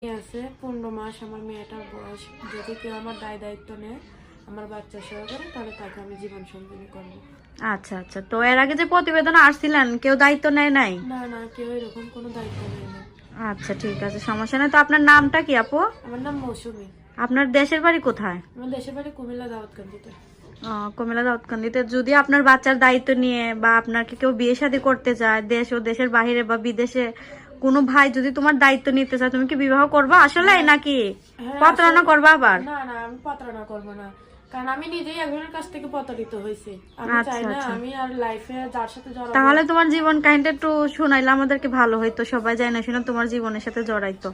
আছে 15 মাস আমার মেয়েটার বয়স। যদি কেউ আমার দায়িত্ব নেয় আমার বাচ্চা সহকারে, তাহলে তাকে আমি জীবন সঙ্গিনী করব। আচ্ছা আচ্ছা, তো এর আগে যে প্রতিবেদন আসছিলেন কেউ দায়িত্ব নেয় নাই? না না, কেউ এরকম কোনো দায়িত্ব নেয় না। আচ্ছা ঠিক আছে, সমস্যা নেই। তো আপনার নামটা কি আপু? আমার নাম মৌসুমী। আপনার দেশের বাড়ি কোথায়? আমার দেশের বাড়ি কুমিল্লা দাউদকান্দিতে। কুমিল্লা দাউদকান্দিতে। যদি আপনার বাচ্চার দায়িত্ব নিয়ে বা আপনাকে কেউ বিয়ে শাদী করতে চায় দেশ ও দেশের বাইরে বা বিদেশে, কোনো ভাই যদি তোমার দায়িত্ব নিতে চায়, তুমি কি বিবাহ করবা আসলে নাকি হ্যাঁ, প্রতারণা করবা আবার? না না, আমি প্রতারণা করবো না, কারণ আমি নিজেই একজনের কাছ থেকে প্রতারিত হয়েছি। আমি চাই আচ্ছা না আচ্ছা, আমি আর লাইফে যার সাথে জড়াবো। তাহলে তোমার জীবন কাহিনীটা একটু শোনাইলে আমাদেরকে ভালো হইতো, সবাই জানে না শুনে তোমার জীবনের সাথে জড়াইতো।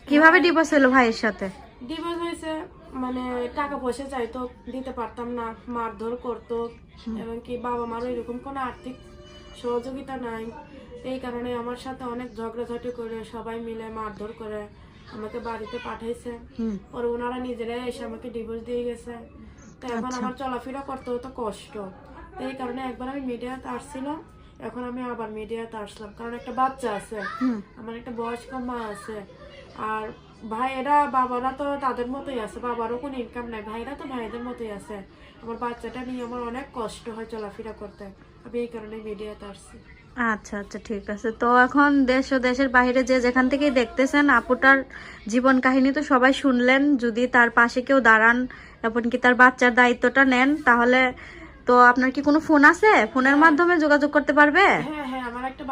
কিভাবে ডিভোর্স হলো ভাইয়ের সাথে? ডিভোর্স হয়েছে, মানে টাকা পয়সা চাইতো, দিতে পারতাম না, মারধর করতো, এমনকি বাবা মারও এরকম কোনো আর্থিক সহযোগিতা নাই। এই কারণে আমার সাথে অনেক ঝগড়াঝাটি করে সবাই মিলে মারধর করে আমাকে বাড়িতে পাঠাইছে। পরে ওনারা নিজেরাই এসে আমাকে ডিভোর্স দিয়ে গেছে। তো এখন আমার চলাফেরা করতে হতো কষ্ট। তো এই কারণে একবার আমি মিডিয়াতে আসছিলাম, এখন আমি আবার মিডিয়াতে আসলাম, কারণ একটা বাচ্চা আছে, আমার একটা বয়স্ক মা আছে, আর ভাইয়েরা বাবারা তো তাদের মতোই আছে, বাবারও কোনো ইনকাম নাই, ভাইরা তো ভাইদের মতোই আছে। আমার বাচ্চাটা নিয়ে আমার অনেক কষ্ট হয় চলাফেরা করতে, আমি এই কারণে মিডিয়াতে আসছি। আচ্ছা আচ্ছা ঠিক আছে। তো এখন দেশ ও দেশের বাইরে যে যেখান থেকেই দেখতেছেন আপুটার জীবন কাহিনী তো সবাই শুনলেন। যদি তার পাশে কেউ দাঁড়ান এমনকি তার বাচ্চার দায়িত্বটা নেন, তাহলে তো আপনার কি কোনো ফোন আছে? ফোনের মাধ্যমে যোগাযোগ করতে পারবে? হ্যাঁ হ্যাঁ, আমার একটা